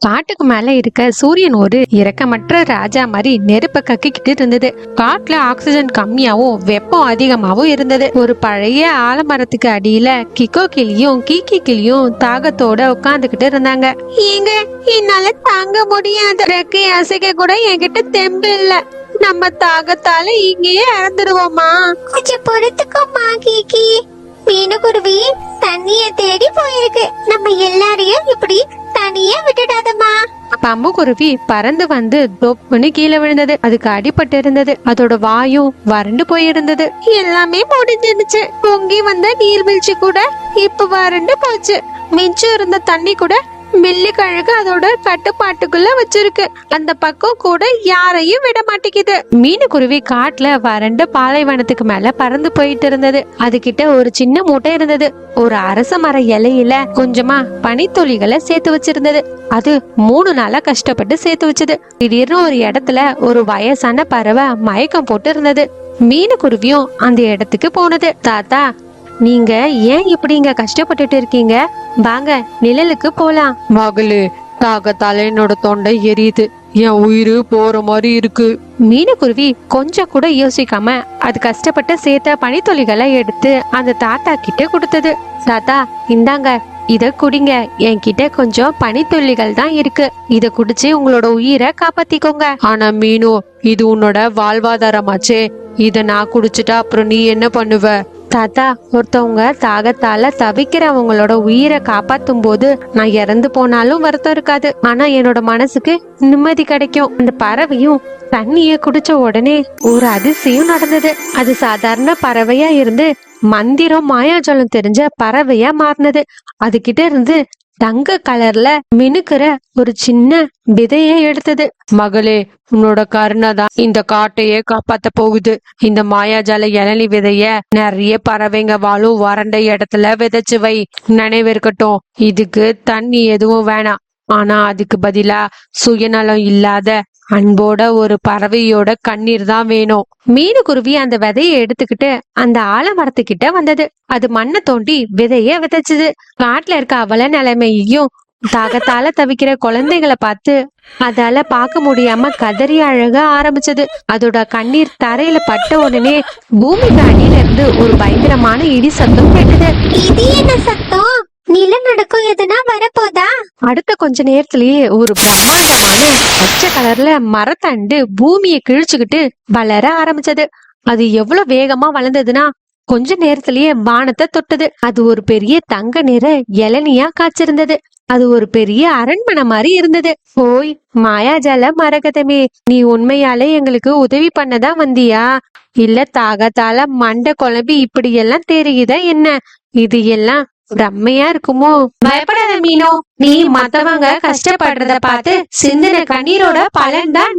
காட்டுக்கு மேல இருக்க சூரியன் ஒரு இரக்கமற்ற ராஜா மாதிரி நெருப்ப கக்கிக்கிட்டு இருந்தது. காட்டுல ஆக்சிஜன் கம்மியாவும் வெப்பம் அதிகமாவும் இருந்தது. ஒரு பழைய ஆலமரத்துக்கு அடியில கிக்கோ கிளியும் கீக்கி கிளியும் தாகத்தோட உட்காந்துக்கிட்டு இருந்தாங்க. ஏங்க, என்னால தாங்க முடியாது. ரெக்கை அசைக்க கூட என்கிட்ட தெம்பு இல்ல. நம்ம தாகத்தால இங்கேயே இறந்துருவோமா? கொஞ்சம் பொறுத்துக்கோமா கீக்கி. மீனுக்குருவி தண்ணிய தேடி போயிருக்கு. நம்ம எல்லாரையும் இப்படி தனியா விட்டுடாதம்மா. பம்பு குருவி பறந்து வந்து தொப்புன்னு கீழே விழுந்தது. அதுக்கு அடிபட்டு இருந்தது. அதோட வாயும் வறண்டு போயிருந்தது. எல்லாமே முடிஞ்சிருச்சு. பொங்கி வந்த நீர்வீழ்ச்சி கூட இப்ப வறண்டு போச்சு. மிச்சம் இருந்த தண்ணி கூட மில்லி கழுகு அதோட கட்டுப்பாட்டுக்குள்ள வச்சிருக்கு. அந்த பக்கம் கூட யாரையும் விட மாட்டேங்குது. மீனுக்குருவி காட்டுல வறண்ட பாலைவனத்துக்கு மேல பறந்து போயிட்டு இருந்தது. அதுகிட்ட ஒரு சின்ன மூட்டை இருந்தது. ஒரு அரச மர இலையில கொஞ்சமா பனித்துளிகளை சேர்த்து வச்சிருந்தது. அது 3 நாளா கஷ்டப்பட்டு சேர்த்து வச்சது. திடீர்னு ஒரு இடத்துல ஒரு வயசான பறவை மயக்கம் போட்டு இருந்தது. மீனுக்குருவியும் அந்த இடத்துக்கு போனது. தாத்தா, நீங்க ஏன் இப்படி இங்க கஷ்டப்பட்டுட்டு இருக்கீங்க? வாங்க, நிழலுக்கு போலாம். மகளே, தாகத்தால என்னோட தொண்டை எரியுது. என் உயிர் போற மாதிரி இருக்கு. மீனுக்குருவி கொஞ்சம் கூட யோசிக்காம அது கஷ்டப்பட்டு சேர்த்த பனித்துளிகளை எடுத்து அந்த தாத்தா கிட்ட கொடுத்தது. தாத்தா, இந்தாங்க, இத குடிங்க. என்கிட்ட கொஞ்சம் பனித்துளிகள் தான் இருக்கு. இத குடிச்சு உங்களோட உயிரை காப்பாத்திக்கோங்க. ஆனா மீனு, இது உன்னோட வாழ்வாதாரமாச்சே. இத நான் குடிச்சிட்டா அப்புறம் நீ என்ன பண்ணுவ? தாத்தா, ஒருத்தவங்க தாகத்தால தவிக்கிறவங்களோட உயிரை காப்பாத்தும் போது நான் இறந்து போனாலும் வருத்தம் இருக்காது. ஆனா என்னோட மனசுக்கு நிம்மதி கிடைக்கும். அந்த பறவையும் தண்ணிய குடிச்ச உடனே ஒரு அதிசயம் நடந்தது. அது சாதாரண பறவையா இருந்து மந்திரம் மாயாஜலம் தெரிஞ்ச பறவையா மாறினது. அதுகிட்ட இருந்து தங்க கலர்ல மினுக்கிற ஒரு சின்ன விதைய எடுத்தது. மகளே, உன்னோட கருணை தான் இந்த காட்டையே காப்பாத்த போகுது. இந்த மாயாஜால இளநி விதைய நிறைய பறவைங்க வாழும் வறண்ட இடத்துல விதைச்சு வை. நினைவு இருக்கட்டும், இதுக்கு தண்ணி எதுவும் வேணாம். ஆனா அதுக்கு பதிலா சுயநலம் இல்லாத அன்போட ஒரு பறவையோட கண்ணீர் தான் வேணும். மீனுக்குருவி அந்த விதையை எடுத்துக்கிட்டு அந்த ஆலமரத்துக்கிட்ட வந்தது. அது மண்ணை தோண்டி விதைய விதைச்சது. காட்டுல இருக்க அவல நிலைமையையும் தாகத்தால தவிக்கிற குழந்தைகளை பார்த்து அதால பார்க்க முடியாம கதறி அழக ஆரம்பிச்சது. அதோட கண்ணீர் தரையில பட்ட உடனே பூமிக்கு அடியில இருந்து ஒரு பயங்கரமான இடி சத்தம் கேட்டது. இது என்ன சத்தம்? நிலநடுக்கம் எதுனா வரப்போதா? அடுத்த கொஞ்ச நேரத்திலேயே ஒரு பிரம்மாண்டமான பச்சை கலர்ல மரத்தண்டு பூமியை கிழிச்சுக்கிட்டு வளர ஆரம்பிச்சது. அது எவ்வளவு வேகமா வளர்ந்ததுன்னா கொஞ்ச நேரத்திலேயே வானத்தை தொட்டது. அது ஒரு பெரிய தங்க நிற இளநியா காய்ச்சிருந்தது. அது ஒரு பெரிய அரண்மனை மாதிரி இருந்தது. ஓய் மாயாஜால மரகதமே, நீ உண்மையாலே எங்களுக்கு உதவி பண்ணதான் வந்தியா? இல்ல தாகத்தால மண்டை குழம்பி இப்படி எல்லாம் தெரியுதா என்ன? இது எல்லாம் பிரம்மையா இருக்குமோ? பயப்படாத மீனோ, நீ மத்தவங்க கஷ்டப்படுறத பார்த்து சிந்தின கண்ணீரோட பலன் தான்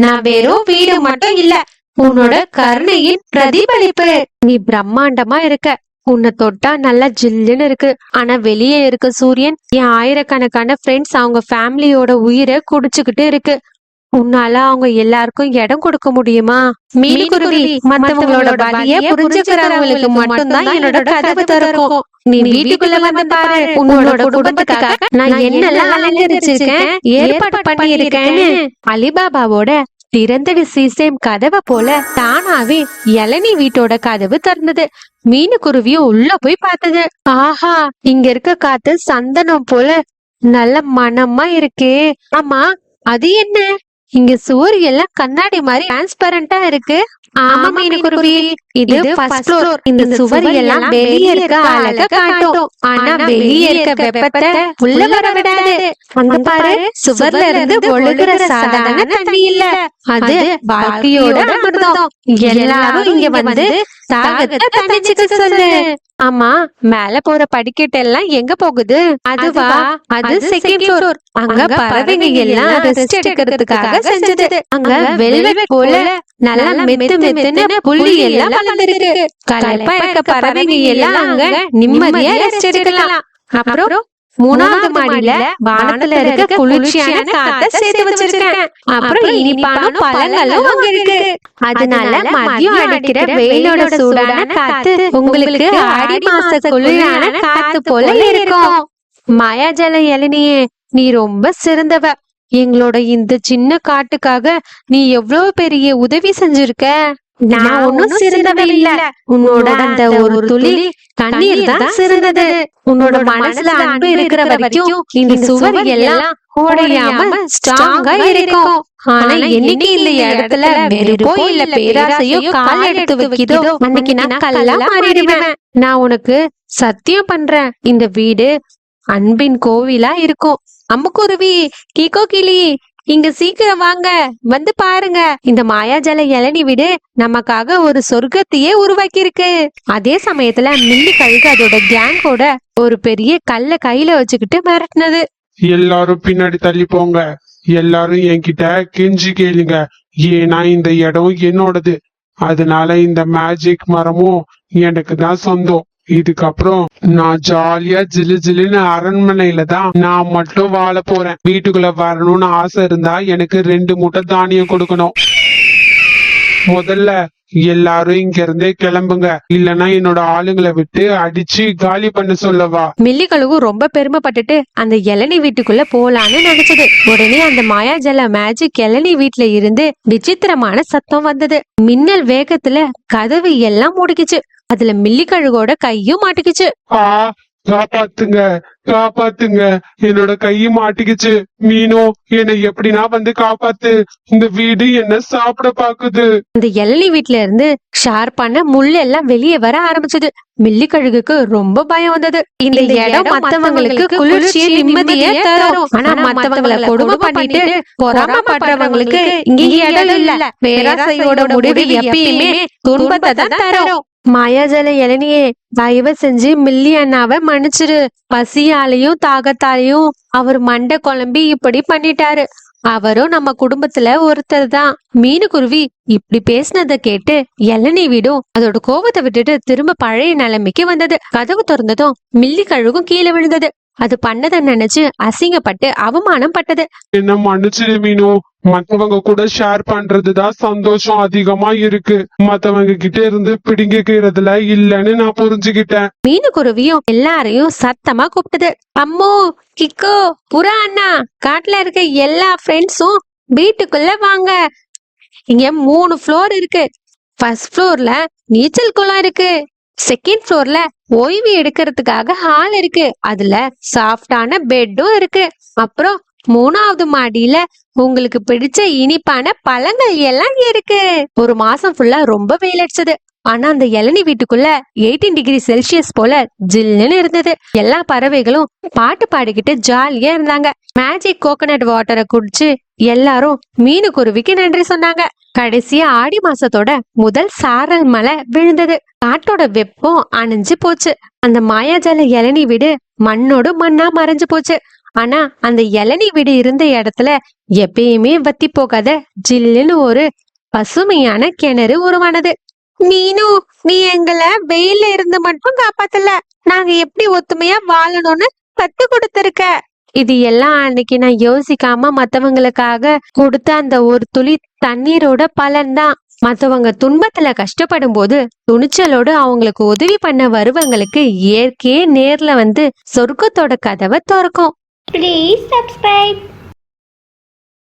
நான் வெறும் வீடு மட்டும் இல்ல, உன்னோட கருணையின் பிரதிபலிப்பு. நீ பிரம்மாண்டமா இருக்க. உன்னை தொட்டா நல்லா ஜில்லுன்னு இருக்கு. ஆனா வெளியே இருக்க சூரியன் என் ஆயிரக்கணக்கான ஃப்ரெண்ட்ஸ் அவங்க ஃபேமிலியோட உயிரை குடிச்சுக்கிட்டு இருக்கு. உன்னால அவங்க எல்லாருக்கும் இடம் கொடுக்க முடியுமா? மீனுக்குருவி மத்தவங்களோட வலிய புரிஞ்சுக்கிறவங்களுக்கு மட்டும்தான் என்னோட கதவு திறக்கும். நீ வீட்டுக்குள்ள வந்து பாரு. உன்னோட குடும்பத்துக்காக நான் என்னெல்லாம் அலங்கரிச்சிருக்கேன், ஏற்பாடு பண்ணி இருக்கேன்னு. அலிபாபாவோட திறந்தடி சீசேம் கதவை போல தானாவே இளநீ வீட்டோட கதவு திறந்தது. மீனுக்குருவியும் உள்ள போய் பார்த்தது. ஆஹா, இங்க இருக்க காத்து சந்தனம் போல நல்ல மனமா இருக்கே. ஆமா, அது என்ன? இங்க சுவர் எல்லாம் கண்ணாடி மாதிரி டிரான்ஸ்பரண்டா இருக்கு. ஆமா மீனுக்குருவி, இது ஃபர்ஸ்ட் ஃப்ளோர். இந்த சுவர் எல்லாம் வெளியே இருக்க அழகா காட்டும். ஆனா வெளியே இருக்க வெப்பத்தை உள்ள வர விடாது. அங்க பாரு, சுவர்ல இருந்து ஒழுகுற சாதாரண தண்ணி இல்ல, அது வாழ்க்கையோட அமிர்தம். எல்லாரும் இங்க வந்து தாகத்தை தணிச்சுக்க சொல்லு. ஆமா, மேல போற படிக்கட்டு எல்லாம் எங்க போகுது? அதுவா? அது செகண்ட் ஃப்ளோர். அங்க பறவைங்க எல்லாம் ரெஸ்ட் எடுக்கிறதுக்காக செஞ்சது. அங்க வெல்வெட் போல நல்லா மெத்து மெத்துன்னு புள்ளி எல்லாம் வளர்ந்துருக்கு. களைப்பா இருக்க பறவைங்க எல்லாம் அங்க நிம்மதியா ரெஸ்ட் எடுக்கலாம். அப்புறம் 3வது மாடியில வானத்துல இருக்க குளிர்ச்சியான காத்த சேர்த்து வச்சிருக்கேன். அப்புறம் இனிப்பான பழங்களும் அங்க இருக்கு. அதனால மதியம் அடிக்கிற வெயிலோட சூடான காத்து உங்களுக்கு ஆடி மாச குளிரான காத்து போல இருக்கும். மாயாஜல இளநியே, நீ ரொம்ப சிறந்தவ. எங்களோட இந்த சின்ன காட்டுக்காக நீ எவ்வளவு பெரிய உதவி செஞ்சிருக்க. நான் ஒன்னும் சிறந்தவ இல்ல. உன்னோட அந்த ஒரு துளி கண்ணீர் தான் சிறந்தது. உன்னோட மனசுல அன்பு இருக்கிற வரைக்கும் இந்த சுவர் எல்லாம் உடையாம ஸ்ட்ராங்கா இருக்கும். ஆனா என்னைக்கு இந்த இடத்துல வெறுப்போ இல்ல பேராசையோ கால் எடுத்து வைக்கிதோ அன்னைக்கு நான் கல்லா மாறிடுவேன். நான் உனக்கு சத்தியம் பண்றேன், இந்த வீடு அன்பின் கோவிலா இருக்கும். அம்முக்குருவி, கீகோ கிளி, இங்க சீக்கிரம் வாங்க, வந்து பாருங்க. இந்த மாயாஜல இளநீ வீடு நமக்காக ஒரு சொர்க்கத்தையே உருவாக்கி இருக்கு. அதே சமயத்துல மில்லி கழுகு அதோட கேங்கோட ஒரு பெரிய கல்ல கையில வச்சுக்கிட்டு மிரட்டினது. எல்லாரும் பின்னாடி தள்ளி போங்க. எல்லாரும் என்கிட்ட கெஞ்சி கேளுங்க. ஏன்னா இந்த இடம் என்னோடது. அதனால இந்த மேஜிக் மரமும் எனக்கு தான் சொந்தம். இதுக்கப்புறம் நான் ஜாலியா ஜிலு ஜிலுன்னு அரண்மனையில தான் நான் மட்டும் வாழ போறேன். வீட்டுக்குள்ள வரணும்னு ஆசை இருந்தா எனக்கு 2 மூட்டை தானியம் கொடுக்கணும். முதல்ல எல்லாரும் இங்க இருந்தே கிளம்புங்க, இல்லனா என்னோட ஆளுங்களை விட்டு அடிச்சு காலி பண்ண சொல்லவா. மில்லி கழுகு ரொம்ப பெருமைப்பட்டுட்டு அந்த இளநீ வீட்டுக்குள்ள போலான்னு நினைச்சது. உடனே அந்த மாயாஜல மேஜிக் இளநீ வீட்டுல இருந்து விசித்திரமான சத்தம் வந்தது. மின்னல் வேகத்துல கதவு எல்லாம் மூடிக்குச்சு. அதுல மில்லி கழுகோட கையும் மாட்டிக்குச்சு. காப்பாத்துங்க, காப்பாத்துங்க, என்னோட கையும் மாட்டிக்குச்சு. மீனோ, என்னை எப்படின்னா வந்து காப்பாத்து. இந்த வீடு என்ன சாப்பிட பாக்குது. அந்த இளநீ வீட்டுல இருந்து ஷார்ப்பான முள் எல்லாம் வெளியே வர ஆரம்பிச்சது. மில்லி கழுகுக்கு ரொம்ப பயம் வந்தது. இந்த இடம் மத்தவங்களுக்கு குளிர்ச்சியை நிம்மதியை தரும். ஆனா மத்தவங்களை கொடுமை பண்ணிட்டு பொறாமப்படுறவங்களுக்கு இங்க இடம் இல்ல. பேராசையோட முடிவு எப்பயுமே துன்பத்தை தான் தரும். மாயாஜல இளநியே, தயவு செஞ்சு மில்லி அண்ணாவை மன்னிச்சிரு. பசியாலையும் தாகத்தாலையும் அவர் மண்டை குழம்பி இப்படி பண்ணிட்டாரு. அவரும் நம்ம குடும்பத்துல ஒருத்தர் தான். மீனுக்குருவி இப்படி பேசினதை கேட்டு இளநீ வீடும் அதோட கோபத்தை விட்டுட்டு திரும்ப பழைய நிலைமைக்கு வந்தது. கதவு திறந்ததும் மில்லி கழுகும் கீழே விழுந்தது. அது பண்ணதை நினைச்சு அசிங்கப்பட்டு அவமானம் பட்டது. என்ன மன்னிச்சிரு மீனோ. மத்தவங்க கூட ஷேர் பண்றதுதான் சந்தோஷம் அதிகமா இருக்கு. மத்தவங்க கிட்ட இருந்து பிடிங்கிறதுல இல்லன்னு நான் புரிஞ்சுக்கிட்டேன். மீனுக்குருவியும் எல்லாரையும் சத்தமா கூப்பிட்டது. அம்மோ, கிக்கோ, புறா அண்ணா, காட்டுல இருக்க எல்லா ஃப்ரெண்ட்ஸும் வீட்டுக்குள்ள வாங்க. இங்க 3 ஃப்ளோர் இருக்கு. ஃபர்ஸ்ட் ஃப்ளோர்ல நீச்சல் குளம் இருக்கு. செகண்ட் ஃப்ளோர்ல ஓய்வு எடுக்கிறதுக்காக ஹால் இருக்கு. அதுல சாஃப்டான பெட்டும் இருக்கு. அப்புறம் 3வது மாடியில உங்களுக்கு பிடிச்ச இனிப்பான பழங்கள் எல்லாம் இருக்கு. ஒரு மாசம் ஃபுல்லா ரொம்ப வெயில் அடிச்சது. ஆனா அந்த இளநீ வீட்டுக்குள்ள 18 டிகிரி செல்சியஸ் போல ஜில்லுன்னு இருந்தது. எல்லா பறவைகளும் பாட்டு பாடிக்கிட்டு ஜாலியா இருந்தாங்க. மேஜிக் கோகனட் வாட்டரை குடிச்சு எல்லாரும் மீனுக்குருவிக்கு நன்றி சொன்னாங்க. கடைசியா ஆடி மாசத்தோட முதல் சாரல் மழை விழுந்தது. காட்டோட வெப்பம் அணைஞ்சு போச்சு. அந்த மாயாஜால இளநீ வீடு மண்ணோடு மண்ணா மறைஞ்சு போச்சு. ஆனா அந்த இளநீ வீடு இருந்த இடத்துல எப்பயுமே வத்தி போகாத ஜில்லுன்னு ஒரு பசுமையான கிணறு உருவானது. மீனு, நீ எங்களை வெயில இருந்து மட்டும் காப்பாத்தல, நாங்க எப்படி ஒத்துமையா வாழணும்னு கத்து கொடுத்திருக்க. இது எல்லாம் அன்னைக்கு நான் யோசிக்காம மத்தவங்களுக்காக கொடுத்த அந்த ஒரு துளி தண்ணீரோட பலன்தான். மத்தவங்க துன்பத்துல கஷ்டப்படும் போது துணிச்சலோடு அவங்களுக்கு உதவி பண்ண வருவங்களுக்கு இயற்கையே நேர்ல வந்து சொர்க்கத்தோட கதவை திறக்கும். Please subscribe.